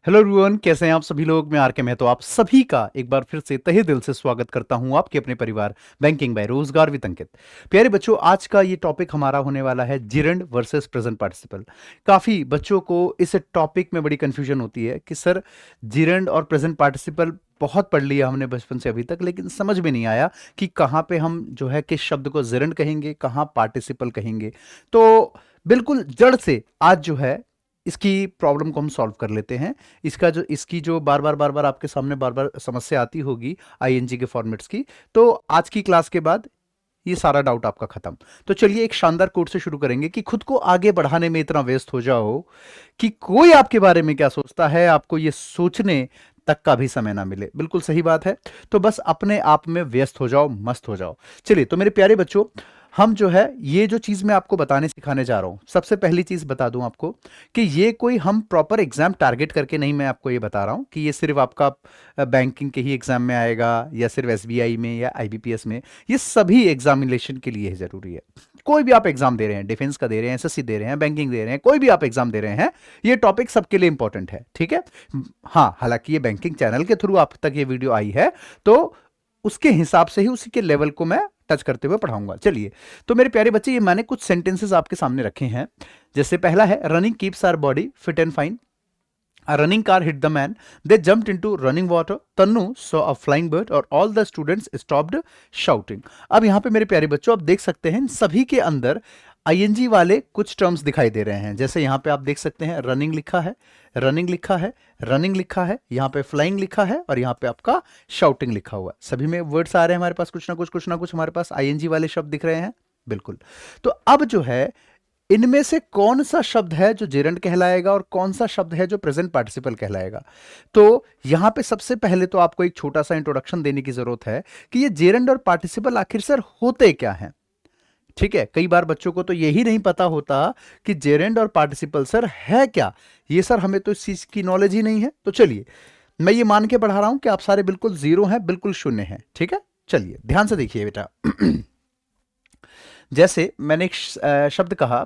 Hello everyone, कैसे हैं आप सभी लोग। मैं आर के महतो आप सभी का एक बार फिर से तहे दिल से स्वागत करता हूं आपके अपने परिवार बैंकिंग बाय रोजगार विद अंकित। प्यारे बच्चों, आज का ये टॉपिक हमारा होने वाला है जिरंड वर्सेस प्रेजेंट पार्टिसिपल। काफ़ी बच्चों को इस टॉपिक में बड़ी कंफ्यूजन होती है कि सर जिरंड और प्रेजेंट पार्टिसिपल बहुत पढ़ लिया हमने बचपन से अभी तक, लेकिन समझ में नहीं आया कि कहाँ पे हम जो है किस शब्द को जिरंड कहेंगे, कहाँ पार्टिसिपल कहेंगे। तो बिल्कुल जड़ से आज जो है इसकी प्रॉब्लम को हम सॉल्व कर लेते हैं। इसकी जो बार बार आपके सामने बार बार समस्या आती होगी आईएनजी के फॉर्मेट्स की, तो आज की क्लास के बाद ये सारा डाउट आपका खत्म। तो चलिए एक शानदार कोट से शुरू करेंगे कि खुद को आगे बढ़ाने में इतना व्यस्त हो जाओ कि कोई आपके बारे में क्या सोचता है आपको ये सोचने तक का भी समय ना मिले। बिल्कुल सही बात है। तो बस अपने आप में व्यस्त हो जाओ, मस्त हो जाओ। चलिए, तो मेरे प्यारे बच्चों, हम जो है ये जो चीज मैं आपको बताने सिखाने जा रहा हूं, सबसे पहली चीज बता दूं आपको कि ये कोई हम प्रॉपर एग्जाम टारगेट करके नहीं, मैं आपको ये बता रहा हूं कि ये सिर्फ आपका बैंकिंग के ही एग्जाम में आएगा या सिर्फ एसबीआई में या आईबीपीएस में। ये सभी एग्जामिनेशन के लिए जरूरी है। कोई भी आप एग्जाम दे रहे हैं, डिफेंस का दे रहे हैं, एसएससी दे रहे हैं, बैंकिंग दे रहे हैं, कोई भी आप एग्जाम दे रहे हैं, ये टॉपिक सबके लिए इंपॉर्टेंट है। ठीक है। हाँ, हालांकि ये बैंकिंग चैनल के थ्रू आप तक ये वीडियो आई है, तो उसके हिसाब से ही उसी के लेवल को मैं टच करते हुए पढ़ाऊंगा। चलिए, तो मेरे प्यारे बच्चे, ये मैंने कुछ सेंटेंसेस आपके सामने रखे हैं। जैसे पहला है, running keeps our body fit and fine. A running car hit the man. They jumped into running water. Tannu saw a flying bird और all the students stopped shouting. अब यहाँ पे मेरे प्यारे बच्चों, आप देख सकते हैं सभी के अंदर आईएनजी वाले कुछ टर्म्स दिखाई दे रहे हैं। जैसे यहाँ पे आप देख सकते हैं रनिंग लिखा है, रनिंग लिखा है, रनिंग लिखा है, यहाँ पे फ्लाइंग लिखा है और यहाँ पे आपका शाउटिंग लिखा हुआ है। सभी में वर्ड्स आ रहे हैं हमारे पास, कुछ ना कुछ हमारे पास आईएनजी वाले शब्द दिख रहे हैं। बिल्कुल। तो अब जो है, इनमें से कौन सा शब्द है जो जेरंड कहलाएगा और कौन सा शब्द है जो प्रेजेंट पार्टिसिपल कहलाएगा। तो यहां पे सबसे पहले तो आपको एक छोटा सा इंट्रोडक्शन देने की जरूरत है कि ये जेरंड और पार्टिसिपल आखिर सर होते क्या हैं। ठीक है, कई बार बच्चों को तो यही नहीं पता होता कि जेरंड और पार्टिसिपल सर है क्या। ये सर हमें तो इस चीज की नॉलेज ही नहीं है। तो चलिए, मैं ये मान के पढ़ा रहा हूं कि आप सारे बिल्कुल जीरो हैं, बिल्कुल शून्य हैं। ठीक है, चलिए ध्यान से देखिए बेटा। जैसे मैंने एक शब्द कहा,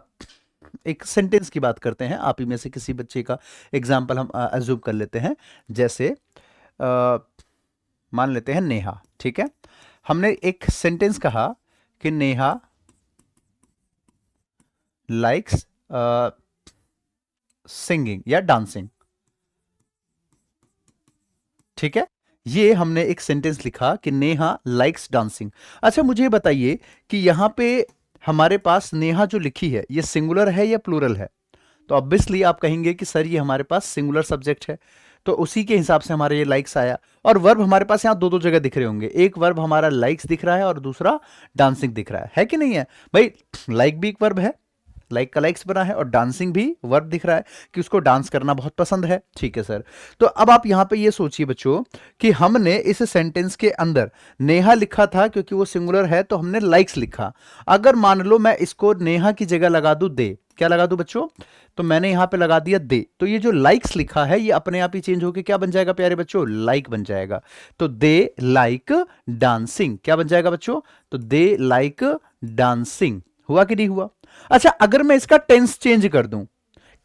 एक सेंटेंस की बात करते हैं। आप ही में से किसी बच्चे का एग्जाम्पल हम अज्यूम कर लेते हैं। जैसे मान लेते हैं नेहा। ठीक है, हमने एक सेंटेंस कहा कि नेहा लाइक्स सिंगिंग या डांसिंग। ठीक है, ये हमने एक सेंटेंस लिखा कि नेहा लाइक्स डांसिंग। अच्छा, मुझे बताइए कि यहां पे हमारे पास नेहा जो लिखी है, ये सिंगुलर है या प्लूरल है। तो ऑब्वियसली आप कहेंगे कि सर ये हमारे पास सिंगुलर सब्जेक्ट है, तो उसी के हिसाब से हमारे ये लाइक्स आया। और वर्ब हमारे पास यहाँ दो दो जगह दिख रहे होंगे, एक वर्ब हमारा लाइक्स दिख रहा है और दूसरा डांसिंग दिख रहा है कि नहीं है भाई। लाइक भी एक वर्ब है, लाइक का लाइक्स बना है, और डांसिंग भी वर्ब दिख रहा है कि उसको डांस करना बहुत पसंद है। ठीक है सर। तो अब आप यहां पे ये सोचिए बच्चों कि हमने इस सेंटेंस के अंदर नेहा लिखा था, क्योंकि वो सिंगुलर है तो हमने लाइक्स लिखा। अगर मान लो मैं इसको नेहा की जगह लगा दूं दे, क्या लगा दूं बच्चों, तो मैंने यहां पे लगा दिया दे, तो ये जो लाइक्स लिखा है ये अपने आप ही चेंज होकर क्या बन जाएगा प्यारे बच्चों, लाइक बन जाएगा। तो दे लाइक डांसिंग क्या बन जाएगा बच्चों, तो दे लाइक डांसिंग। हुआ कि नहीं हुआ। अच्छा, अगर मैं इसका टेंस चेंज कर दूं,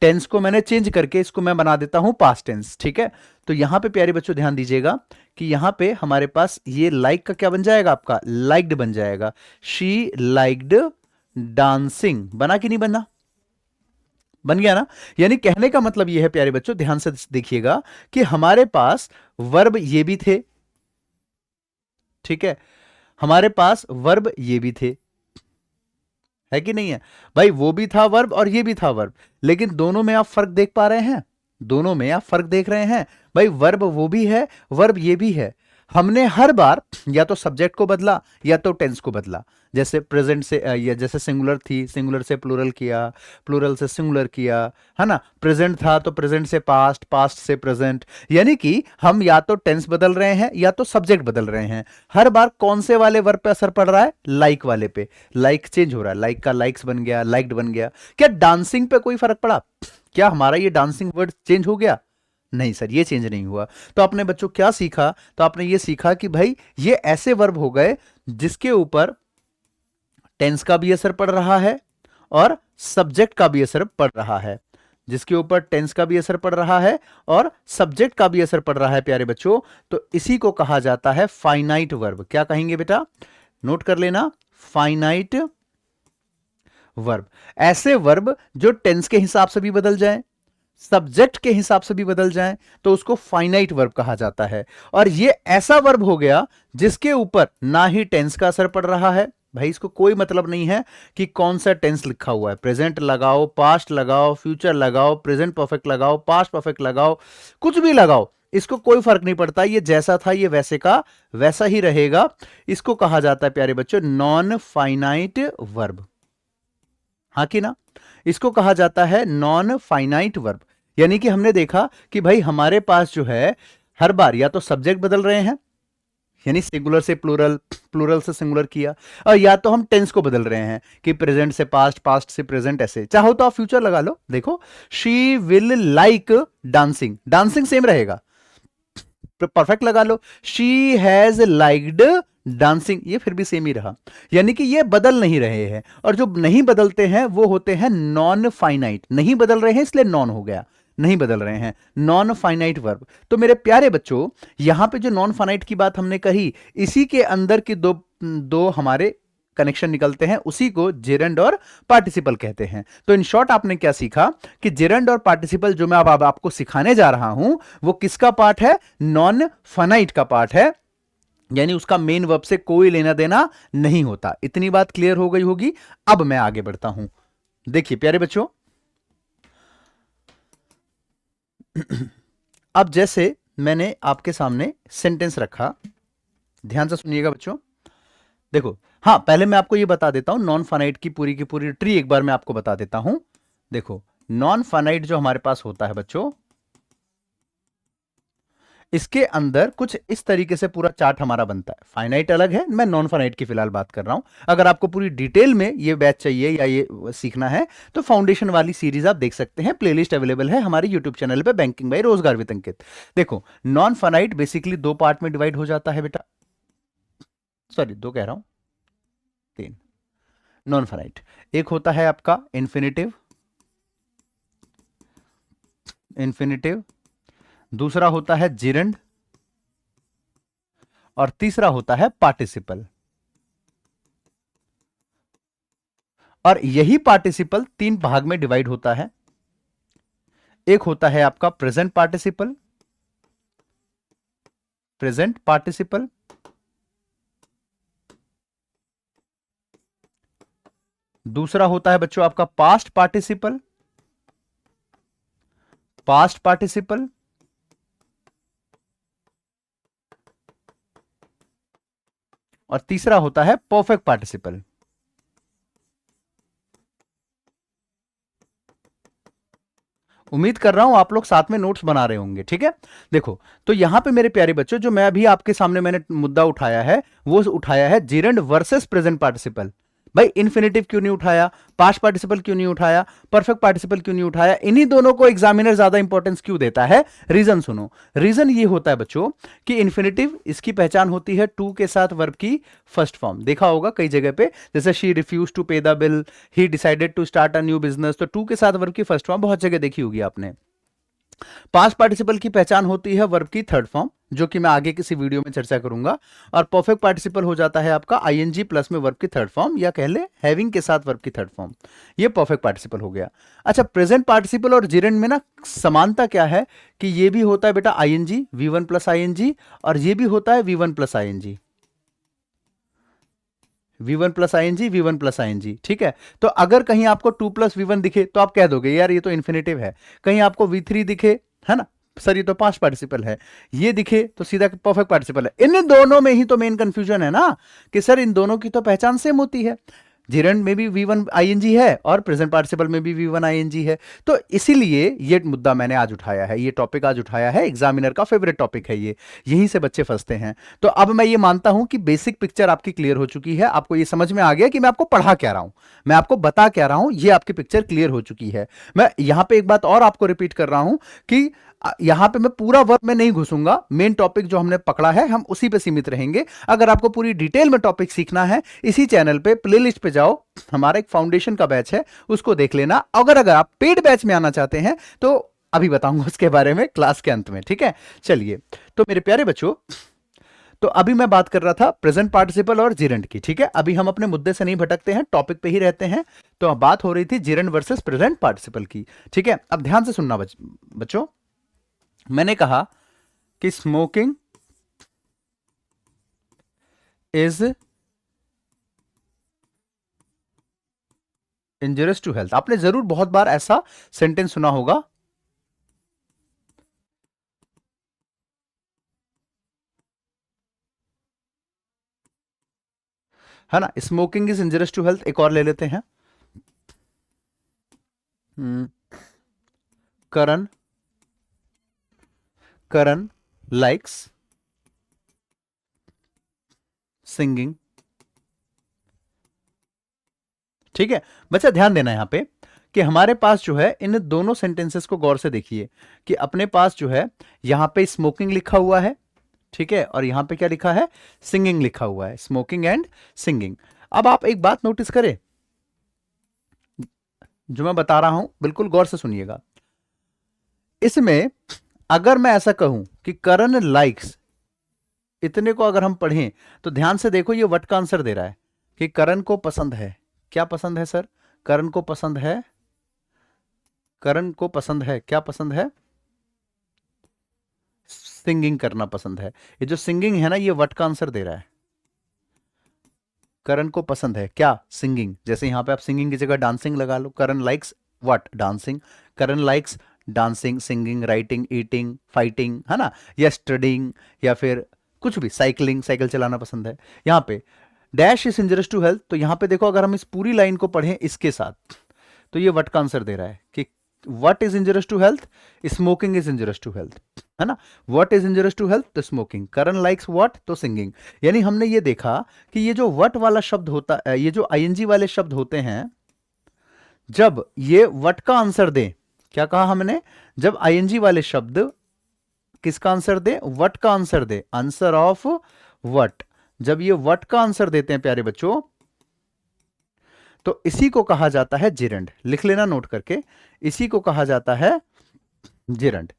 टेंस को मैंने चेंज करके इसको मैं बना देता हूं पास्ट टेंस। ठीक है, तो यहां पे प्यारे बच्चों ध्यान दीजिएगा कि यहां पे हमारे पास ये लाइक का क्या बन जाएगा, आपका लाइक्ड बन जाएगा। She liked dancing. बना कि नहीं बना, बन गया ना। यानी कहने का मतलब यह है प्यारे बच्चों, ध्यान से देखिएगा कि हमारे पास वर्ब ये भी थे। ठीक है, हमारे पास वर्ब ये भी थे, है कि नहीं है भाई। वो भी था वर्ब और ये भी था वर्ब, लेकिन दोनों में आप फर्क देख पा रहे हैं, दोनों में आप फर्क देख रहे हैं भाई। वर्ब वो भी है, वर्ब ये भी है। हमने हर बार या तो सब्जेक्ट को बदला या तो टेंस को बदला। जैसे प्रेजेंट से या जैसे सिंगुलर थी, सिंगुलर से प्लूरल किया, प्लूरल से सिंगुलर किया, है ना। प्रेजेंट था तो प्रेजेंट से पास्ट, पास्ट से प्रेजेंट। यानी कि हम या तो टेंस बदल रहे हैं या तो सब्जेक्ट बदल रहे हैं। हर बार कौन से वाले वर्ब पे असर पड़ रहा है, लाइक वाले पे। लाइक चेंज हो रहा है, लाइक का लाइक्स बन गया, लाइक्ड बन गया। क्या डांसिंग पे कोई फर्क पड़ा, क्या हमारा ये डांसिंग वर्ड चेंज हो गया, नहीं सर, ये चेंज नहीं हुआ। तो आपने बच्चों क्या सीखा, तो आपने ये सीखा कि भाई ये ऐसे वर्ब हो गए जिसके ऊपर टेंस का भी असर पड़ रहा है और सब्जेक्ट का भी असर पड़ रहा है। जिसके ऊपर टेंस का भी असर पड़ रहा है और सब्जेक्ट का भी असर पड़ रहा है प्यारे बच्चों, तो इसी को कहा जाता है फाइनाइट वर्ब। क्या कहेंगे बेटा, नोट कर लेना, फाइनाइट वर्ब। ऐसे वर्ब जो टेंस के हिसाब से भी बदल जाए, सब्जेक्ट के हिसाब से भी बदल जाए, तो उसको फाइनाइट वर्ब कहा जाता है। और ये ऐसा वर्ब हो गया जिसके ऊपर ना ही टेंस का असर पड़ रहा है, भाई इसको कोई मतलब नहीं है कि कौन सा टेंस लिखा हुआ है, प्रेजेंट लगाओ, पास्ट लगाओ, फ्यूचर लगाओ, प्रेजेंट परफेक्ट लगाओ, पास्ट परफेक्ट लगाओ, कुछ भी लगाओ, इसको कोई फर्क नहीं पड़ता, ये जैसा था ये वैसे का वैसा ही रहेगा। इसको कहा जाता है प्यारे बच्चों नॉन फाइनाइट वर्ब, हाँ कि ना, इसको कहा जाता है नॉन फाइनाइट वर्ब। यानी कि हमने देखा कि भाई हमारे पास जो है हर बार या तो सब्जेक्ट बदल रहे हैं, यानी सिंगुलर से प्लूरल, प्लूरल से सिंगुलर किया, और या तो हम टेंस को बदल रहे हैं कि प्रेजेंट से पास्ट, पास्ट से प्रेजेंट, ऐसे चाहो तो आप फ्यूचर लगा लो। देखो, she will like dancing, dancing same रहेगा, परफेक्ट लगा लो, शी हैज लाइक्ड डांसिंग, ये फिर भी सेम ही रहा। यानी कि ये बदल नहीं रहे हैं, और जो नहीं बदलते हैं वो होते हैं नॉन फाइनाइट। नहीं बदल रहे हैं इसलिए नॉन हो गया, नहीं बदल रहे हैं, नॉन फाइनाइट वर्ब। तो मेरे प्यारे बच्चों, यहां पे जो नॉन फाइनाइट की बात हमने कही, इसी के अंदर की दो दो हमारे कनेक्शन निकलते हैं, उसी को जेरंड और पार्टिसिपल कहते हैं। तो इन शॉर्ट आपने क्या सीखा कि जेरंड और पार्टिसिपल जो मैं अब आपको सिखाने जा रहा हूं वो किसका पार्ट है, नॉन फाइनाइट का पार्ट है, यानी उसका मेन वर्ब से कोई लेना देना नहीं होता। इतनी बात क्लियर हो गई होगी। अब मैं आगे बढ़ता हूं। देखिए प्यारे बच्चों, अब जैसे मैंने आपके सामने सेंटेंस रखा, ध्यान से सुनिएगा बच्चों। देखो, हाँ पहले मैं आपको ये बता देता हूं, नॉन फाइनाइट की पूरी ट्री एक बार मैं आपको बता देता हूं। देखो, नॉन फाइनाइट जो हमारे पास होता है बच्चों, इसके अंदर कुछ इस तरीके से पूरा चार्ट हमारा बनता है। फाइनाइट अलग है, मैं नॉन फाइनाइट की फिलहाल बात कर रहा हूं। अगर आपको पूरी डिटेल में ये बैच चाहिए या ये सीखना है तो फाउंडेशन वाली सीरीज आप देख सकते हैं, प्लेलिस्ट अवेलेबल है हमारे यूट्यूब चैनल पे, बैंकिंग बाय रोजगार विद अंकित। देखो, नॉन फाइनाइट बेसिकली दो पार्ट में डिवाइड हो जाता है बेटा, सॉरी दो कह रहा हूं, तीन। नॉन फाइनाइट एक होता है आपका इन्फिनिटिव, इन्फिनिटिव, दूसरा होता है जिरंड, और तीसरा होता है पार्टिसिपल। और यही पार्टिसिपल तीन भाग में डिवाइड होता है। एक होता है आपका प्रेजेंट पार्टिसिपल, प्रेजेंट पार्टिसिपल, दूसरा होता है बच्चों आपका पास्ट पार्टिसिपल, पास्ट पार्टिसिपल, और तीसरा होता है परफेक्ट पार्टिसिपल। उम्मीद कर रहा हूं आप लोग साथ में नोट्स बना रहे होंगे, ठीक है। देखो, तो यहां पे मेरे प्यारे बच्चों, जो मैं अभी आपके सामने मैंने मुद्दा उठाया है वो उठाया है जिरंड वर्सेस प्रेजेंट पार्टिसिपल। भाई इन्फिनेटिव क्यों नहीं उठाया, पास्ट पार्टिसिपल क्यों नहीं उठाया, परफेक्ट पार्टिसिपल क्यों नहीं उठाया, इन्हीं दोनों को एग्जामिनर ज्यादा इंपॉर्टेंस क्यों देता है, रीजन सुनो। रीजन ये होता है बच्चों कि इन्फिनेटिव इसकी पहचान होती है टू के साथ वर्ब की फर्स्ट फॉर्म। देखा होगा कई जगह पे, जैसे she refuse to pay the bill, he decided to start a new business, तो टू के साथ वर्ब की फर्स्ट फॉर्म बहुत जगह देखी होगी आपने। पास्ट पार्टिसिपल की पहचान होती है वर्ब की थर्ड फॉर्म, जो कि मैं आगे किसी वीडियो में चर्चा करूंगा। और परफेक्ट पार्टिसिपल हो जाता है आपका आईएनजी प्लस में वर्ब की थर्ड फॉर्म, या कह ले हैविंग के साथ वर्ब की थर्ड फॉर्म। ये परफेक्ट पार्टिसिपल हो गया। अच्छा, प्रेजेंट पार्टिसिपल और जिरेंड में ना समानता क्या है कि ये भी होता है बेटा आईएनजी V1 प्लस आईएनजी, और ये भी होता है V1 plus ING, V1 plus ING, V1 plus ING, ठीक है। तो अगर कहीं आपको 2 प्लस V1 दिखे तो आप कह दोगे यार ये तो इन्फिनेटिव है। कहीं आपको V3 दिखे, है ना, सर ये तो पास्ट पार्टिसिपल है, ये दिखे तो सीधा परफेक्ट पार्टिसिपल है। इन दोनों में ही तो मेन कंफ्यूजन है ना कि सर इन दोनों की तो पहचान सेम होती है, जिरंड में भी V1 आईएनजी है और प्रेजेंट पार्टिसिपल में भी V1 आईएनजी है। तो इसीलिए ये मुद्दा मैंने आज उठाया है, ये टॉपिक आज उठाया है, एग्जामिनर का फेवरेट टॉपिक है ये, यहीं से बच्चे फंसते हैं। तो अब मैं ये मानता हूं कि बेसिक पिक्चर आपकी क्लियर हो चुकी है, आपको ये समझ में आ गया कि मैं आपको पढ़ा क्या रहा हूं, मैं आपको बता क्या रहा हूं, ये आपकी पिक्चर क्लियर हो चुकी है। मैं यहां पर एक बात और आपको रिपीट कर रहा हूं कि यहां पे मैं पूरा वर्ब में नहीं घुसूंगा, मेन टॉपिक जो हमने पकड़ा है हम उसी पे सीमित रहेंगे। अगर आपको पूरी डिटेल में टॉपिक सीखना है, इसी चैनल पे प्लेलिस्ट पे जाओ, हमारा एक फाउंडेशन का बैच है, उसको देख लेना। अगर आप पेड बैच में आना चाहते हैं तो अभी बताऊंगा उसके बारे में क्लास के अंत में, ठीक है। चलिए, तो मेरे प्यारे बच्चों, तो अभी मैं बात कर रहा था प्रेजेंट पार्टिसिपल और जिरंड की, ठीक है। अभी हम अपने मुद्दे से नहीं भटकते हैं, टॉपिक पे ही रहते हैं। तो अब बात हो रही थी जिरंड वर्सेस प्रेजेंट पार्टिसिपल की, ठीक है। अब ध्यान से सुनना बच्चों, मैंने कहा कि smoking is injurious to health. आपने जरूर बहुत बार ऐसा सेंटेंस सुना होगा। है ना, smoking is injurious to health. एक और ले लेते हैं, हम्म, करण करण लाइक्स सिंगिंग। ठीक है बच्चा, ध्यान देना यहां पे कि हमारे पास जो है, इन दोनों सेंटेंसेस को गौर से देखिए कि अपने पास जो है यहां पे स्मोकिंग लिखा हुआ है, ठीक है, और यहां पे क्या लिखा है, सिंगिंग लिखा हुआ है, स्मोकिंग एंड सिंगिंग। अब आप एक बात नोटिस करें, जो मैं बता रहा हूं बिल्कुल गौर से सुनिएगा। इसमें अगर मैं ऐसा कहूं कि करण लाइक्स, इतने को अगर हम पढ़ें तो ध्यान से देखो, ये व्हाट का आंसर दे रहा है कि करण को पसंद है। क्या पसंद है सर? करण को पसंद है, करण को पसंद है, क्या पसंद है? सिंगिंग करना पसंद है। ये जो सिंगिंग है ना, ये व्हाट का आंसर दे रहा है। करण को पसंद है क्या? सिंगिंग। जैसे यहां पे आप सिंगिंग की जगह डांसिंग लगा लो। Karan likes what? Dancing. Karan likes dancing, singing, writing, eating, fighting, है ना, या स्टडिंग, या फिर कुछ भी, साइकिलिंग, साइकिल चलाना पसंद है। यहाँ पे dash is injurious to health, तो यहाँ पे देखो अगर हम इस पूरी लाइन को पढ़ें इसके साथ, तो ये व्हाट का आंसर दे रहा है कि what is injurious to health? Smoking is injurious to health, है ना। What is injurious to health? तो स्मोकिंग। Karan likes what? तो सिंगिंग। यानी हमने ये देखा कि ये जो व्हाट वाला शब्द होता है, ये जो आईएनजी वाले शब्द होते हैं, जब ये व्हाट का आंसर दे, क्या कहा हमने, जब आईएनजी वाले शब्द किसका आंसर दे? व्हाट का answer they, answer of what, जब ये व्हाट का आंसर देते हैं प्यारे बच्चों, तो इसी को कहा जाता है जिरंड। लिख लेना नोट करके, इसी को कहा जाता है जिरंड।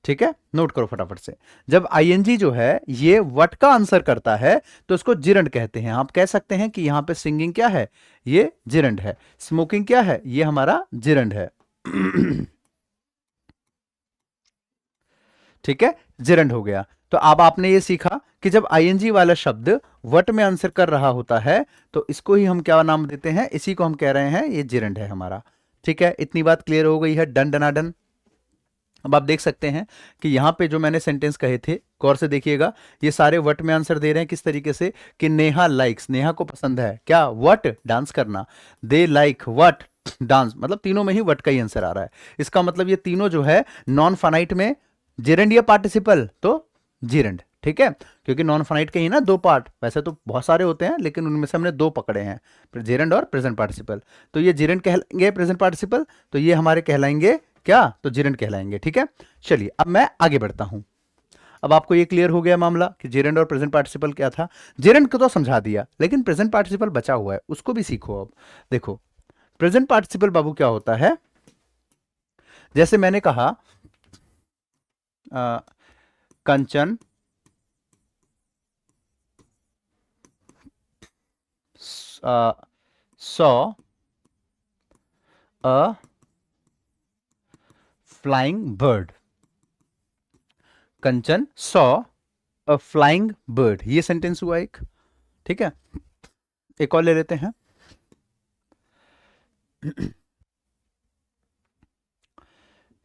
ठीक है, नोट करो फटाफट से। जब आईएनजी जो है ये व्हाट का आंसर करता है तो इसको जिरंड कहते हैं। आप कह सकते हैं कि यहां पे सिंगिंग क्या है, ये जिरंड है। स्मोकिंग क्या है, ये हमारा जिरंड है। ठीक है, जिरंड हो गया। तो अब आपने ये सीखा कि जब आईएनजी वाला शब्द व्हाट में आंसर कर रहा होता है तो इसको ही हम क्या नाम देते हैं, इसी को हम कह रहे हैं ये जिरंड है हमारा। ठीक है, इतनी बात क्लियर हो गई है, डन डना डन। अब आप देख सकते हैं कि यहां पे जो मैंने सेंटेंस कहे थे, गौर से देखिएगा, ये सारे व्हाट में आंसर दे रहे हैं किस तरीके से, कि नेहा लाइक्स, नेहा को पसंद है क्या? व्हाट? डांस करना। They like what? डांस। मतलब तीनों में ही व्हाट का ही आंसर आ रहा है। इसका मतलब ये तीनों जो है नॉन फाइनाइट में जिरंड या पार्टिसिपल, तो जिरंड। ठीक है, क्योंकि नॉन फाइनाइट के ही ना दो पार्ट, वैसे तो बहुत सारे होते हैं लेकिन उनमें से हमने दो पकड़े हैं, जिरंड और प्रेजेंट पार्टिसिपल। तो ये जिरंड कहलाएंगे, प्रेजेंट पार्टिसिपल, तो ये हमारे कहलाएंगे क्या? तो जिरंड कहलाएंगे। ठीक है, चलिए अब मैं आगे बढ़ता हूं। अब आपको ये क्लियर हो गया मामला कि जिरंड और प्रेजेंट पार्टिसिपल क्या था। जिरंड को तो समझा दिया, लेकिन प्रेजेंट पार्टिसिपल बचा हुआ है, उसको भी सीखो। अब देखो प्रेजेंट पार्टिसिपल बाबू क्या होता है। जैसे मैंने कहा कंचन saw a flying bird। Kanchan saw a flying bird, ये सेंटेंस हुआ एक। ठीक है, एक और ले लेते हैं।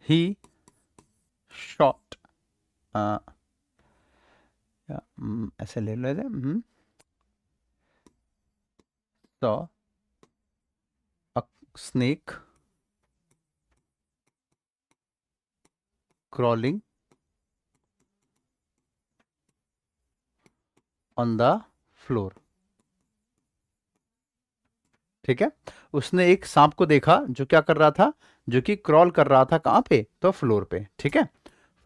ही शॉट, ऐसे ले लेते हैं, saw a snake crawling on the floor। ठीक है, उसने एक सांप को देखा जो क्या कर रहा था, जो कि क्रॉल कर रहा था कहां पे, तो फ्लोर पे। ठीक है,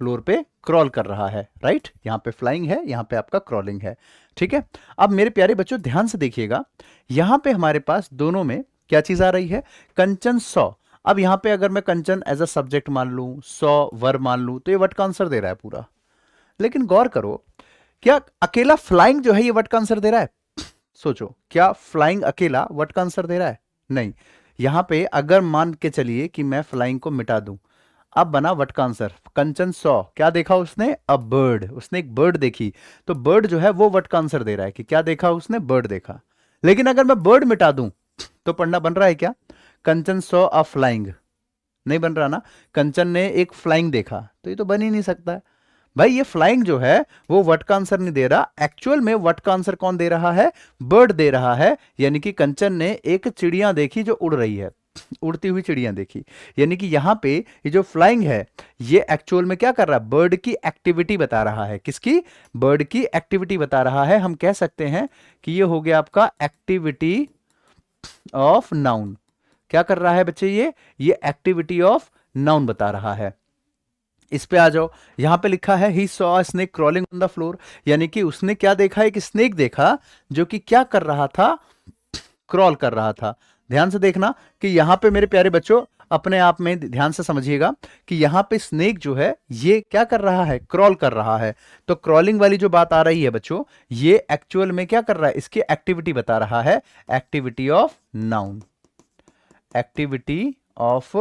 फ्लोर पे क्रॉल कर रहा है, राइट। यहाँ पे फ्लाइंग है, यहाँ पे आपका क्रॉलिंग है, ठीक है। अब मेरे प्यारे बच्चों ध्यान से देखिएगा, यहाँ पे हमारे पास दोनों में क्या चीज आ रही है, कंचन सॉ। अब यहाँ पे अगर मैं कंचन एज अ सब्जेक्ट मान लूं, सॉ वर्ब मान लूं, तो ये व्हाट का आंसर दे रहा है पूरा। लेकिन गौर करो, क्या अकेला फ्लाइंग जो है ये व्हाट का आंसर दे रहा है? सोचो, क्या फ्लाइंग अकेला व्हाट का आंसर दे रहा है? नहीं। यहां पे अगर मान के चलिए कि मैं फ्लाइंग को मिटा दूं, अब बना व्हाट का आंसर, कंचन सॉ, क्या देखा उसने, अ बर्ड, उसने एक बर्ड देखी। तो बर्ड जो है वो व्हाट का आंसर दे रहा है कि क्या देखा उसने, बर्ड देखा। लेकिन अगर मैं बर्ड मिटा दूं तो पढ़ना बन रहा है क्या, कंचन सॉ अ फ्लाइंग, नहीं बन रहा ना। कंचन ने एक फ्लाइंग देखा, तो ये तो बन ही नहीं सकता है। भाई ये फ्लाइंग जो है वो व्हाट का आंसर नहीं दे रहा, एक्चुअल में व्हाट का आंसर कौन दे रहा है, बर्ड दे रहा है। यानी कि कंचन ने एक चिड़िया देखी जो उड़ रही है, उड़ती हुई चिड़िया देखी। यानी कि यहां पे ये जो फ्लाइंग है ये एक्चुअल में क्या कर रहा है, बर्ड की एक्टिविटी बता रहा है। किसकी, बर्ड की एक्टिविटी बता रहा है। हम कह सकते हैं कि ये हो गया आपका एक्टिविटी ऑफ नाउन। क्या कर रहा है बच्चे, ये एक्टिविटी ऑफ नाउन बता रहा है। इस पे आ जाओ, यहां पे लिखा है he saw a snake crawling on the floor, यानी कि उसने क्या देखा, एक स्नेक देखा जो कि क्या कर रहा था, क्रॉल कर रहा था। ध्यान से देखना कि यहां पे मेरे प्यारे बच्चों अपने आप में ध्यान से समझिएगा कि यहां पे स्नेक जो है ये क्या कर रहा है, क्रॉल कर रहा है। तो क्रॉलिंग वाली जो बात आ रही है बच्चों, ये एक्चुअल में क्या कर रहा है, इसकी एक्टिविटी बता रहा है, activity of noun, activity of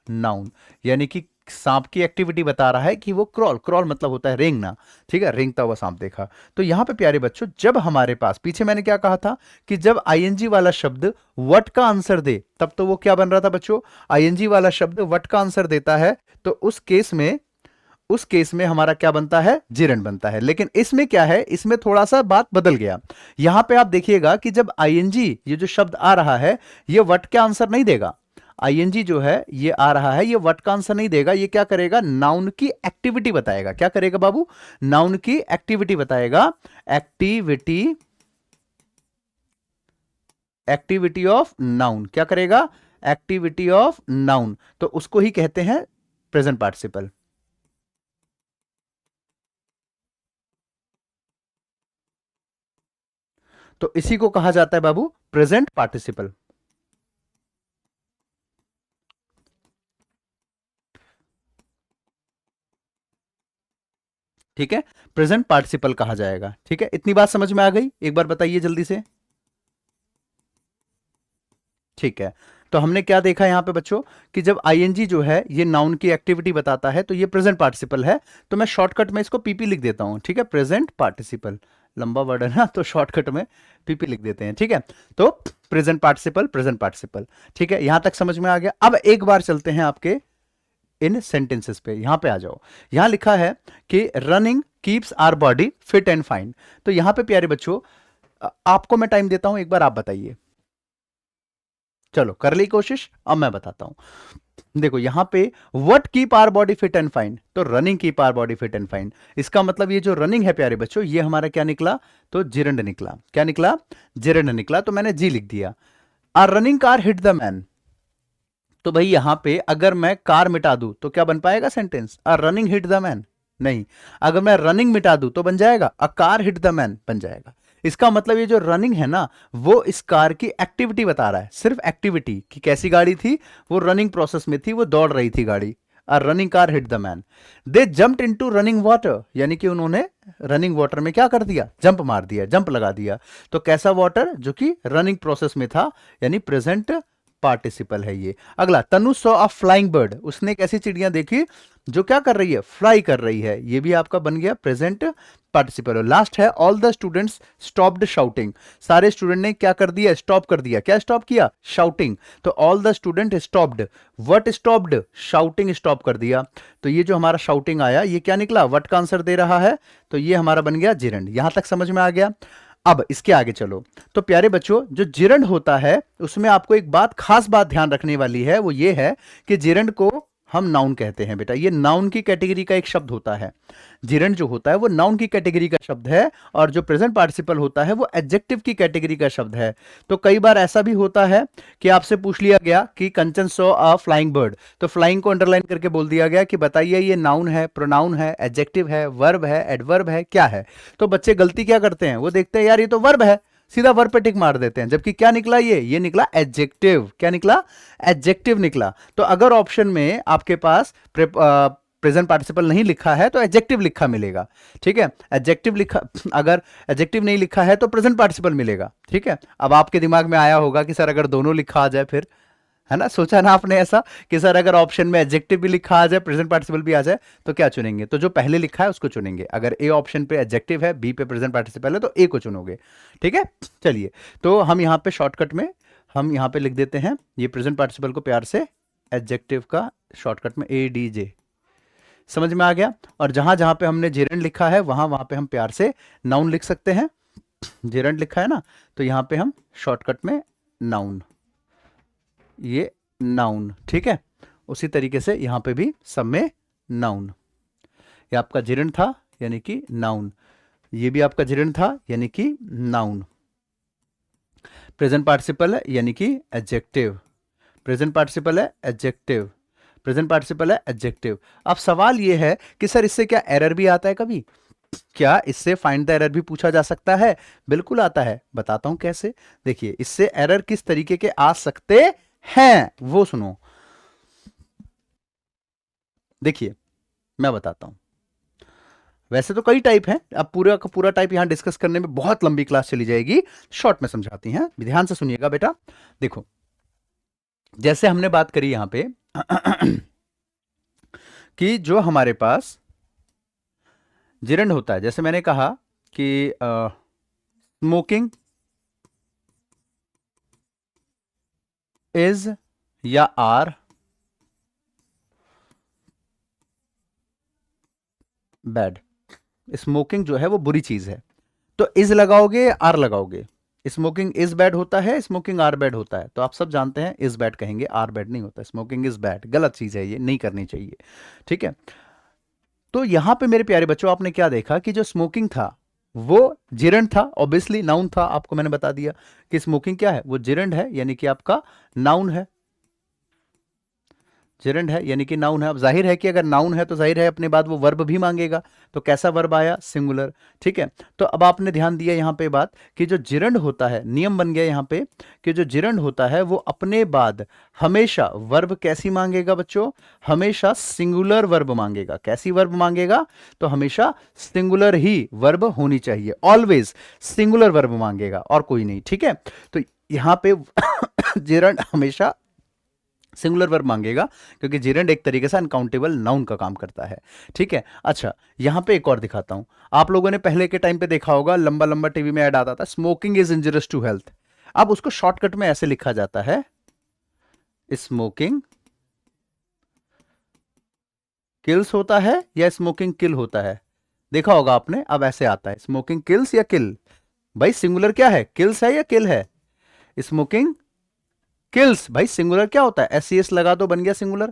noun. यानी कि सांप की एक्टिविटी बता रहा है कि वो क्रॉल, क्रॉल मतलब होता है रेंगना, ठीक है, रेंगता हुआ सांप देखा। तो यहां पे प्यारे बच्चों जब हमारे पास, पीछे मैंने क्या कहा था कि जब आईएनजी वाला शब्द व्हाट का आंसर दे, तब तो वो क्या बन रहा था बच्चों, आईएनजी वाला शब्द व्हाट का आंसर देता है, तो उस केस में हमारा क्या बनता है, जिरंड बनता है। लेकिन इसमें क्या है, इसमें थोड़ा सा बात बदल गया। यहां पे आप देखिएगा कि जब आईएनजी ये जो शब्द आ रहा है ये व्हाट का आंसर नहीं देगा। आईएनजी जो है ये आ रहा है, ये व्हाट का आंसर नहीं देगा, ये क्या करेगा, नाउन की एक्टिविटी बताएगा। क्या करेगा बाबू, नाउन की एक्टिविटी बताएगा। एक्टिविटी, एक्टिविटी ऑफ नाउन क्या करेगा, एक्टिविटी ऑफ नाउन, तो उसको ही कहते हैं प्रेजेंट पार्टिसिपल। तो इसी को कहा जाता है बाबू प्रेजेंट पार्टिसिपल। ठीक है, प्रेजेंट पार्टिसिपल कहा जाएगा। ठीक है, इतनी बात समझ में आ गई, एक बार बताइए जल्दी से। ठीक है, तो हमने क्या देखा यहां पे बच्चों कि जब आईएनजी जो है ये नाउन की एक्टिविटी बताता है तो ये प्रेजेंट पार्टिसिपल है। तो मैं शॉर्टकट में इसको पीपी लिख देता हूं, ठीक है, प्रेजेंट पार्टिसिपल, लंबा वर्ड है ना, तो शॉर्टकट में पीपी लिख देते हैं। ठीक है, तो प्रेजेंट पार्टिसिपल, प्रेजेंट पार्टिसिपल। ठीक है, यहां तक समझ में आ गया। अब एक बार चलते हैं आपके इन सेंटेंसेस पे, यहां पे आ जाओ। यहां लिखा है कि running keeps our body fit and fine. तो यहां पे प्यारे बच्चों आपको मैं टाइम देता हूं, एक बार आप बताइए। चलो कर ली कोशिश, अब मैं बताता हूं। देखो यहां पे what keep our body fit and fine, तो running keep our body fit and fine. इसका मतलब ये जो रनिंग है प्यारे बच्चों ये हमारा क्या निकला, तो जिरंड निकला। क्या निकला, जिरंड निकला, तो मैंने जी लिख दिया। A running car hit the man, तो भाई यहां पे अगर मैं कार मिटा दूं तो क्या बन पाएगा sentence, a running hit the man, नहीं। अगर मैं रनिंग मिटा दूं तो बन जाएगा a car hit the man, बन जाएगा। इसका मतलब ये जो रनिंग है ना वो इस कार की एक्टिविटी बता रहा है, सिर्फ एक्टिविटी कि कैसी गाड़ी थी, वो रनिंग प्रोसेस में थी, वो दौड़ रही थी गाड़ी। अ running car hit the man. They jumped into running water, यानी कि उन्होंने रनिंग वाटर में क्या कर दिया, जंप मार दिया, जंप लगा दिया। तो कैसा वाटर, जो कि रनिंग प्रोसेस में था, यानी प्रेजेंट पार्टिसिपल है ये। अगला, तनु सॉ अ फ्लाइंग बर्ड, उसने एक ऐसी चिड़िया देखी जो क्या कर रही है, फ्लाई कर रही है। ये भी आपका बन गया प्रेजेंट पार्टिसिपल। लास्ट है all the students stopped shouting, सारे स्टूडेंट ने क्या कर दिया, स्टॉप कर दिया। क्या स्टॉप किया, शाउटिंग। तो all the student stopped, what stopped, shouting stop कर दिया। तो ये जो हमारा शाउटिंग आया ये क्या निकला, व्हाट का आंसर दे रहा है, तो ये हमारा बन गया जिरंड। यहां तक समझ में आ गया। अब इसके आगे चलो। तो प्यारे बच्चों जो जिरंड होता है उसमें आपको एक बात, खास बात ध्यान रखने वाली है, वो ये है कि जिरंड को हम नाउन कहते हैं बेटा। ये नाउन की कैटेगरी का एक शब्द होता है। जिरंड जो होता है वो नाउन की कैटेगरी का शब्द है, और जो प्रेजेंट पार्टिसिपल होता है वो एडजेक्टिव की कैटेगरी का शब्द है। तो कई बार ऐसा भी होता है कि आपसे पूछ लिया गया कि कंचन सॉ अ फ्लाइंग बर्ड, तो फ्लाइंग को अंडरलाइन करके बोल दिया गया कि बताइए ये नाउन है, प्रोनाउन है, एडजेक्टिव है, वर्ब है, एडवर्ब है, क्या है। तो बच्चे गलती क्या करते हैं, वो देखते हैं यार ये तो वर्ब है, सीधा वर्ब पे टिक मार देते हैं, जबकि क्या निकला, ये निकला एडजेक्टिव। क्या निकला, एडजेक्टिव निकला। तो अगर ऑप्शन में आपके पास प्रेजेंट पार्टिसिपल नहीं लिखा है तो एडजेक्टिव लिखा मिलेगा। ठीक है, एडजेक्टिव लिखा, अगर एडजेक्टिव नहीं लिखा है तो प्रेजेंट पार्टिसिपल मिलेगा। ठीक है, अब आपके दिमाग में आया होगा कि सर अगर दोनों लिखा आ जाए फिर, है ना, सोचा ना आपने ऐसा कि सर अगर ऑप्शन में एडजेक्टिव भी लिखा आ जाए, प्रेजेंट पार्टिसिपल भी आ जाए, तो क्या चुनेंगे। तो जो पहले लिखा है उसको चुनेंगे। अगर ए ऑप्शन पे एडजेक्टिव है, बी पे प्रेजेंट पार्टिसिपल है, तो ए को चुनोगे। ठीक है, चलिए, तो हम यहाँ पे शॉर्टकट में हम यहाँ पे लिख देते हैं ये प्रेजेंट पार्टिसिपल को प्यार से एडजेक्टिव का शॉर्टकट में ADJ। समझ में आ गया। और जहां जहां पे हमने जेरेंड लिखा है वहां वहां पे हम प्यार से नाउन लिख सकते हैं। जेरेंड लिखा है ना, तो यहां पे हम शॉर्टकट में नाउन, ये नाउन। ठीक है, उसी तरीके से यहां पे भी सब में नाउन। ये आपका जेरेंड था यानी कि नाउन, ये भी आपका जेरेंड था यानी कि नाउन। प्रेजेंट पार्टिसिपल है यानी कि एडजेक्टिव, प्रेजेंट पार्टिसिपल है एडजेक्टिव, प्रेजेंट पार्टिसिपल है एडजेक्टिव। अब सवाल यह है कि सर इससे क्या एरर भी आता है कभी, क्या इससे फाइंड द एरर भी पूछा जा सकता है। बिल्कुल आता है, बताता हूं कैसे। देखिए इससे एरर किस तरीके के आ सकते हैं वो सुनो। देखिए मैं बताता हूं, वैसे तो कई टाइप हैं, अब पूरा का पूरा टाइप यहां डिस्कस करने में बहुत लंबी क्लास चली जाएगी, शॉर्ट में समझाती हैं, ध्यान से सुनिएगा बेटा। देखो जैसे हमने बात करी यहां पे कि जो हमारे पास जिरंड होता है, जैसे मैंने कहा कि स्मोकिंग इज या आर बैड, स्मोकिंग जो है वो बुरी चीज है, तो इज लगाओगे आर लगाओगे। स्मोकिंग इज बैड होता है, स्मोकिंग आर बैड होता है, तो आप सब जानते हैं इज बैड कहेंगे, आर बैड नहीं होता। स्मोकिंग इज बैड, गलत चीज है, ये नहीं करनी चाहिए। ठीक है, तो यहां पे मेरे प्यारे बच्चों आपने क्या देखा कि जो स्मोकिंग था वो जिरंड था, ऑब्वियसली नाउन था, आपको मैंने बता दिया कि स्मोकिंग क्या है, वो जिरंड है यानी कि आपका नाउन है। जेरंड है यानी कि नाउन है। अब जाहिर है कि अगर नाउन है तो जाहिर है अपने बाद वो वर्ब भी मांगेगा, तो कैसा वर्ब आया, सिंगुलर। ठीक है, तो अब आपने ध्यान दिया यहां पे बात कि जो जिरंड होता है, नियम बन गया यहां पे कि जो जिरंड होता है वो अपने बाद हमेशा वर्ब कैसी मांगेगा बच्चों, हमेशा सिंगुलर वर्ब मांगेगा। कैसी वर्ब मांगेगा, तो हमेशा सिंगुलर ही वर्ब होनी चाहिए, ऑलवेज सिंगुलर वर्ब मांगेगा और कोई नहीं। ठीक है, तो यहां पे जिरंड हमेशा सिंगुलर वर्ब मांगेगा, क्योंकि जिरेंड एक तरीके से अनकाउंटेबल नाउन का काम करता है। ठीक है, अच्छा यहां पे एक और दिखाता हूं। आप लोगों ने पहले के टाइम पे देखा होगा, लंबा लंबा टीवी में ऐड आता था, smoking is injurious to health. अब उसको शॉर्टकट में ऐसे लिखा जाता है, स्मोकिंग किल्स होता है या स्मोकिंग किल होता है, देखा होगा आपने। अब ऐसे आता है स्मोकिंग किल्स या किल, भाई सिंगुलर क्या है, किल्स है या किल है, स्मोकिंग किल्स। भाई सिंगुलर क्या होता है, SES लगा दो बन गया सिंगुलर।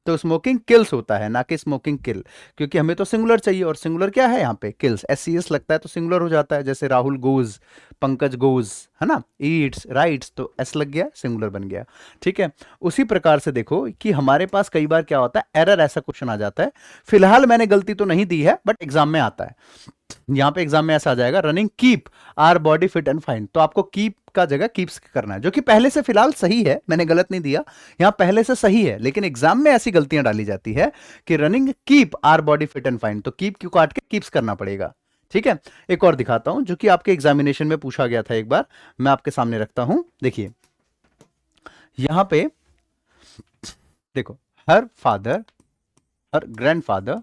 तो स्मोकिंग किल्स होता है ना कि स्मोकिंग किल, क्योंकि हमें तो सिंगुलर चाहिए, और सिंगुलर क्या है यहाँ पे, किल्स। SES लगता है तो सिंगुलर हो जाता है, जैसे राहुल गोज, पंकज गोज, है ना, ईट्स राइट्स, तो एस लग गया, सिंगुलर बन गया। ठीक है, उसी प्रकार से देखो कि हमारे पास कई बार क्या होता है, एरर ऐसा क्वेश्चन आ जाता है। फिलहाल मैंने गलती तो नहीं दी है, बट एग्जाम में आता है। यहां पे एग्जाम में ऐसा आ जाएगा, running keep our body fit and fine, तो आपको कीप का जगह कीप्स करना है, जो कि पहले से फिलहाल सही है, मैंने गलत नहीं दिया, यहां पहले से सही है, लेकिन एग्जाम में ऐसी गलतियां डाली जाती है कि running keep our body fit and fine, तो कीप क्यों काट के कीप्स करना पड़ेगा। ठीक है, एक और दिखाता हूं जो कि आपके एग्जामिनेशन में पूछा गया था एक बार, मैं आपके सामने रखता हूं। देखिए यहां पे देखो, her father, her grandfather,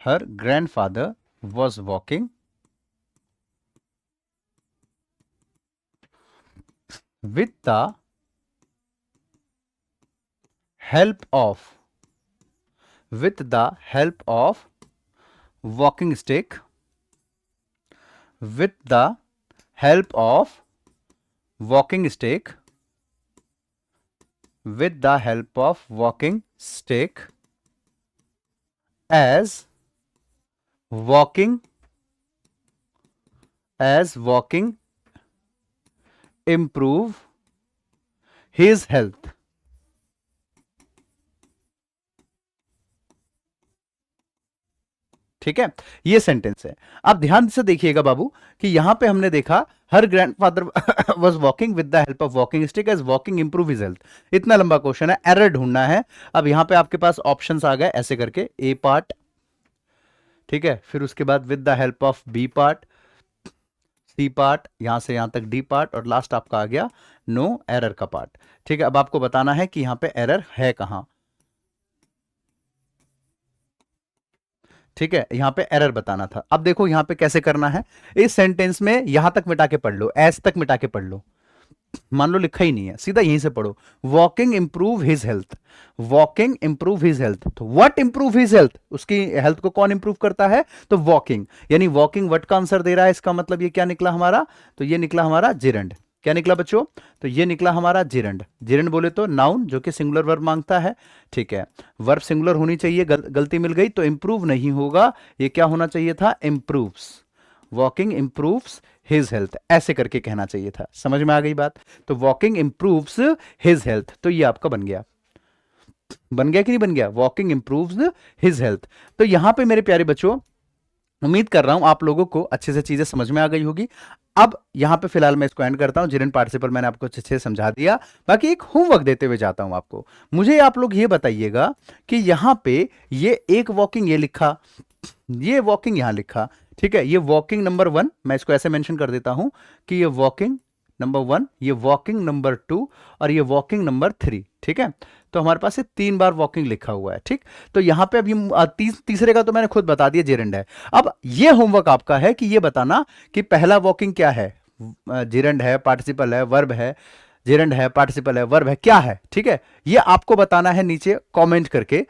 her grandfather was walking with the help of walking stick, with the help of walking stick with the help of walking stick as walking improve his health। ठीक है, ये sentence है। आप ध्यान से देखिएगा बाबू कि यहां पे हमने देखा her grandfather was walking with the help of walking stick as walking improve his health. इतना लंबा क्वेश्चन है, एरर ढूंढना है। अब यहां पे आपके पास ऑप्शंस आ गए ऐसे करके, ए पार्ट, ठीक है, फिर उसके बाद with the help of B part, C part, यहां से यहां तक डी पार्ट, और लास्ट आपका आ गया नो एरर का पार्ट। ठीक है, अब आपको बताना है कि यहां पे एरर है कहां। ठीक है, यहां पे एरर बताना था। अब देखो यहां पे कैसे करना है, इस सेंटेंस में यहां तक मिटा के पढ़ लो, एस तक मिटा के पढ़ लो। मान लो लिखा ही नहीं है, सीधा यहीं से पढ़ो, walking improve his health, walking improve his health. तो व्हाट इंप्रूव हिज हेल्थ, उसकी हेल्थ को कौन इंप्रूव करता है, तो वॉकिंग। यानी वॉकिंग व्हाट का आंसर दे रहा है, इसका मतलब ये क्या निकला हमारा, तो ये निकला हमारा जिरंड। क्या निकला बच्चों, तो ये निकला हमारा जिरंड। जिरंड बोले तो नाउन जो कि सिंगुलर वर्ब मांगता है। ठीक है, वर्ब सिंगुलर होनी चाहिए, गलती मिल गई तो इंप्रूव नहीं होगा, ये क्या होना चाहिए था, improves, walking improves his health, ऐसे करके कहना चाहिए था। समझ में आ गई बात, तो वॉकिंग इंप्रूव्स हिज हेल्थ, तो ये आपका बन गया, बन गया कि नहीं बन गया, वॉकिंग इंप्रूव्स हिज हेल्थ। तो यहां पे मेरे प्यारे बच्चों, उम्मीद कर रहा हूं आप लोगों को अच्छे से चीजें समझ में आ गई होगी। अब यहां पे फिलहाल मैं इसको एंड करता हूं, जिरन पार्टिसिपल मैंने आपको अच्छे से समझा दिया। बाकी एक होमवर्क देते हुए जाता हूं आपको, मुझे आप लोग ये बताइएगा कि यहां पे ये एक वॉकिंग ये लिखा, ये वॉकिंग यहां लिखा, ठीक है, ये वॉकिंग नंबर 1, मैं इसको ऐसे मेंशन कर देता हूं कि ये वॉकिंग नंबर 1, ये वॉकिंग नंबर 2 और ये वॉकिंग नंबर 3। ठीक है, तो हमारे पास ये 3 बार वॉकिंग लिखा हुआ है। ठीक, तो यहां पे अभी तीसरे का तो मैंने खुद बता दिया, जेरेंड है। अब ये होमवर्क आपका है कि ये बताना कि पहला वॉकिंग क्या है, जेरेंड है, पार्टिसिपल है, वर्ब है, जेरेंड है, पार्टिसिपल है, वर्ब है, क्या है। ठीक है, ये आपको बताना है नीचे कमेंट करके,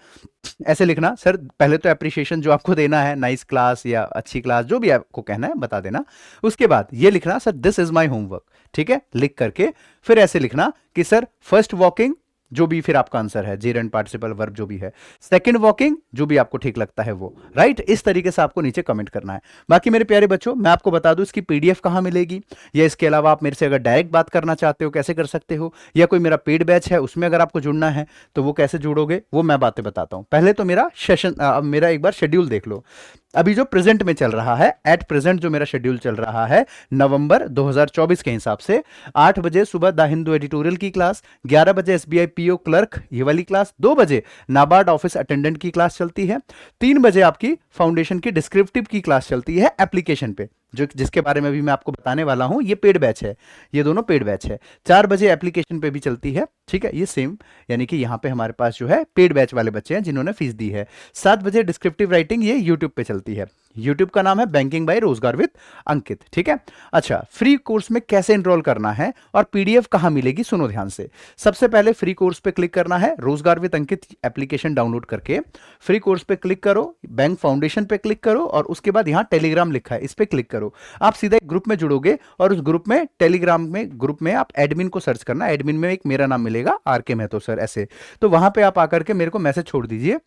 ऐसे लिखना, सर पहले तो एप्रिशिएशन जो आपको देना है, नाइस क्लास या अच्छी क्लास, जो भी आपको कहना है बता देना। उसके बाद ये लिखना, sir this is my homework. ठीक है, लिख करके फिर ऐसे लिखना कि सर फर्स्ट वॉकिंग, जो भी फिर आपका आंसर है, जेरेंड पार्टिसिपल वर्ब जो भी है, सेकंड वॉकिंग जो भी आपको ठीक लगता है वो, राइट, इस तरीके से आपको नीचे कमेंट करना है। बाकी मेरे प्यारे बच्चों, मैं आपको बता दूं इसकी पीडीएफ कहां मिलेगी, या इसके अलावा आप मेरे से अगर डायरेक्ट बात करना चाहते हो कैसे कर सकते हो, या कोई मेरा पेड बैच है उसमें अगर आपको जुड़ना है तो वो कैसे जुड़ोगे, वो मैं बातें बताता हूं। पहले तो मेरा सेशन, मेरा एक बार शेड्यूल देख लो, अभी जो प्रेजेंट में चल रहा है, एट प्रेजेंट जो मेरा शेड्यूल चल रहा है नवंबर 2024 के हिसाब से, 8 बजे सुबह द हिंदू एडिटोरियल की क्लास, 11 बजे एसबीआई पीओ क्लर्क ये वाली क्लास, 2 बजे नाबार्ड ऑफिस अटेंडेंट की क्लास चलती है, 3 बजे आपकी फाउंडेशन की डिस्क्रिप्टिव की क्लास चलती है एप्लीकेशन पे, जो जिसके बारे में भी मैं आपको बताने वाला हूं, ये पेड बैच है, ये दोनों पेड बैच है। 4 बजे एप्लीकेशन पे भी चलती है। ठीक है, ये सेम, यानी कि यहां पे हमारे पास जो है पेड बैच वाले बच्चे हैं जिन्होंने फीस दी है। 7 बजे डिस्क्रिप्टिव राइटिंग ये यूट्यूब पे चलती है, यूट्यूब का नाम है बैंकिंग बाय रोजगार विद अंकित। ठीक है, अच्छा, फ्री कोर्स में कैसे एनरोल करना है और पीडीएफ कहां मिलेगी, सुनो ध्यान से। सबसे पहले फ्री कोर्स पे क्लिक करना है, रोजगार विद अंकित एप्लीकेशन डाउनलोड करके फ्री कोर्स पे क्लिक करो, बैंक फाउंडेशन पे क्लिक करो, और उसके बाद यहां टेलीग्राम लिखा है, इस पे क्लिक करो। आप सीधा एक ग्रुप में जुड़ोगे, और उस ग्रुप में, टेलीग्राम में ग्रुप में आप एडमिन को सर्च करना, एडमिन में एक मेरा नाम मिलेगा, आर के महतो सर, ऐसे। तो वहां पे आप आकर के मेरे को मैसेज छोड़ दीजिए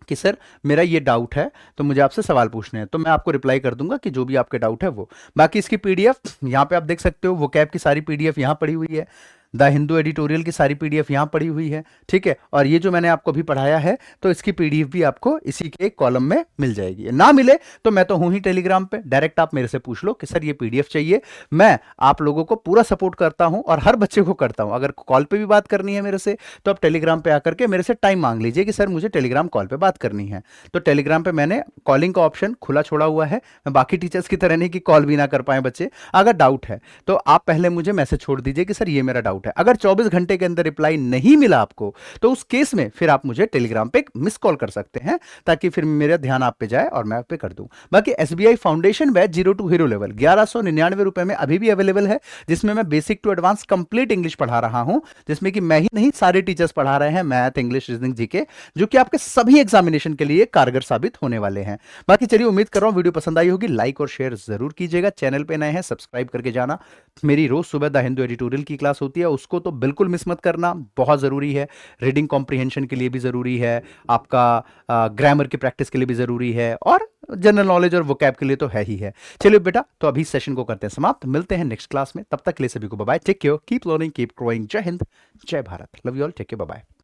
कि सर मेरा ये डाउट है, तो मुझे आपसे सवाल पूछने हैं, तो मैं आपको रिप्लाई कर दूंगा कि जो भी आपके डाउट है वो। बाकी इसकी पीडीएफ यहाँ पे आप देख सकते हो, वो कैब की सारी पीडीएफ यहाँ पड़ी हुई है, द हिंदू एडिटोरियल की सारी पीडीएफ यहाँ पड़ी हुई है। ठीक है, और ये जो मैंने आपको अभी पढ़ाया है, तो इसकी पीडीएफ भी आपको इसी के एक कॉलम में मिल जाएगी। ना मिले तो मैं तो हूं ही टेलीग्राम पे, डायरेक्ट आप मेरे से पूछ लो कि सर ये पीडीएफ चाहिए। मैं आप लोगों को पूरा सपोर्ट करता हूं और हर बच्चे को करता हूं। अगर कॉल पे भी बात करनी है मेरे से, तो आप टेलीग्राम पे आकर के मेरे से टाइम मांग लीजिए कि सर मुझे टेलीग्राम कॉल पे बात करनी है, तो टेलीग्राम पे मैंने कॉलिंग का ऑप्शन खुला छोड़ा हुआ है। मैं बाकी टीचर्स की तरह नहीं कि कॉल भी ना कर पाए बच्चे। अगर डाउट है तो आप पहले मुझे मैसेज छोड़ दीजिए कि सर ये मेरा डाउट है। अगर 24 घंटे के अंदर रिप्लाई नहीं मिला आपको, तो उस केस में फिर आप मुझे टेलीग्राम पे मिस कॉल कर सकते हैं, ताकि फिर मेरा ध्यान आप पे जाए और मैं आप पे कर दूं। बाकी SBI foundation batch 0 to hero level 1199 रुपए में अभी भी अवेलेबल है, जिसमें मैं basic to advance complete English पढ़ा रहा हूं, जिसमें कि मैं ही नहीं सारे टीचर्स पढ़ा रहे हैं, मैथ, इंग्लिश, रीजनिंग, जीके, जो कि आपके सभी एग्जामिनेशन के लिए कारगर साबित होने वाले हैं। बाकी चलिए, उम्मीद कर रहा हूं वीडियो पसंद आई होगी, लाइक और शेयर जरूर कीजिएगा। चैनल पे नए हैं सब्सक्राइब करके जाना। मेरी रोज सुबह द हिंदू एडिटोरियल की क्लास होती है, उसको तो बिल्कुल मिस मत करना, बहुत ज़रूरी है। रीडिंग कॉम्प्रिहेंशन के लिए भी ज़रूरी है, आपका ग्रामर की प्रैक्टिस के लिए भी ज़रूरी है, और जनरल नॉलेज और वोकैब के लिए तो है ही है। चलिए बेटा, तो अभी सेशन को करते हैं समाप्त, मिलते हैं नेक्स्ट क्लास में। तब तक के लिए सभी को bye bye, take care, keep learning, keep growing. जय हिंद, जय Bharat, love you all, take care, bye bye.